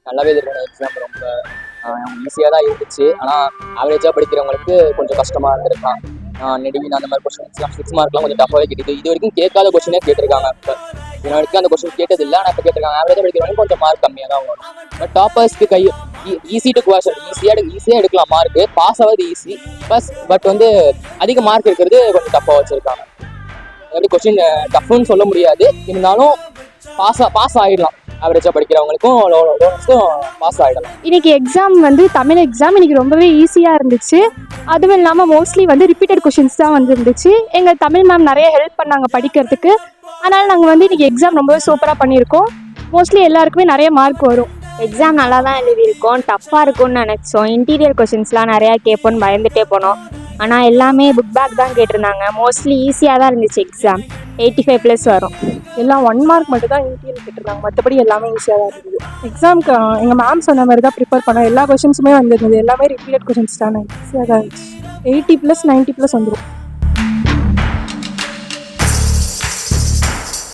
நல்லாவே எழுதிருக்காங்க. எக்ஸாம் ரொம்ப ஈஸியாக தான் இருந்துச்சு. ஆனால் ஆவரேஜாக படிக்கிறவங்களுக்கு கொஞ்சம் கஷ்டமாக இருந்திருக்கலாம். நெடுவின் அந்த மாதிரி கொஸ்டின்ஸ்லாம் 6 மார்க்லாம் கொஞ்சம் டஃபாகவே கேட்டுது. இது வரைக்கும் கேட்காத கொஸ்டினே கேட்டிருக்காங்க. இப்போ வரைக்கும் அந்த கொஸ்டின் கேட்டதில்லை, ஆனால் இப்போ கேட்டிருக்காங்க. ஆவரேஜாக படிக்கிறவங்க கொஞ்சம் மார்க் கம்மியாக தான் வரும். பட் டாப்பர்ஸ்க்கு ஈஸி டு குவேஷன் ஈஸியாக எடுக்கலாம் மார்க்கு. பாஸ் ஆகிறது ஈஸி. பட் வந்து அதிக மார்க் இருக்கிறது கொஞ்சம் டஃப்பாக வச்சுருக்காங்க. எப்படி கொஸ்டின் டஃப்னு சொல்ல முடியாது, இருந்தாலும் பாஸ் ஆகிடலாம். ஆவரேஜாக படிக்கிறவங்களுக்கும் பாஸ் ஆகிடலாம். இன்னைக்கு எக்ஸாம் வந்து தமிழ் எக்ஸாம் இன்னைக்கு ரொம்பவே ஈஸியாக இருந்துச்சு. அதுவும் இல்லாமல் மோஸ்ட்லி வந்து ரிப்பீட்டட் கொஷின்ஸ் தான் வந்து இருந்துச்சு. எங்கள் தமிழ் மேம் நிறைய ஹெல்ப் பண்ணாங்க படிக்கிறதுக்கு. அதனால் நாங்கள் வந்து இன்னைக்கு எக்ஸாம் ரொம்பவே சூப்பராக பண்ணியிருக்கோம். மோஸ்ட்லி எல்லாருக்குமே நிறைய மார்க் வரும். எக்ஸாம் நல்லா தான் எழுதியிருக்கோம். டஃப்பாக இருக்கும்னு நினச்சோம். இன்டீரியர் கொஷின்ஸ்லாம் நிறையா கேட்போன்னு பயந்துகிட்டே போனோம். ஆனால் எல்லாமே புக் பேக் தான் கேட்டிருந்தாங்க. மோஸ்ட்லி ஈஸியாக தான் இருந்துச்சு எக்ஸாம். 85+ வரும். எல்லாம் 1 மார்க் மட்டும் தான் இன்டீரியர் கேட்டிருந்தாங்க, மற்றபடி எல்லாமே ஈஸியாக தான் இருந்தது. எக்ஸாமுக்கு எங்கள் மேம் சொன்ன மாதிரி தான் ப்ரிப்பேர் பண்ணோம். எல்லா கொஷின்ஸுமே வந்துருந்தது. எல்லாமே ரிப்பீட்டட் கொஷின்ஸ் தானே, ஈஸியாக தான் இருந்துச்சு. 80+, 90+ வந்துடும்.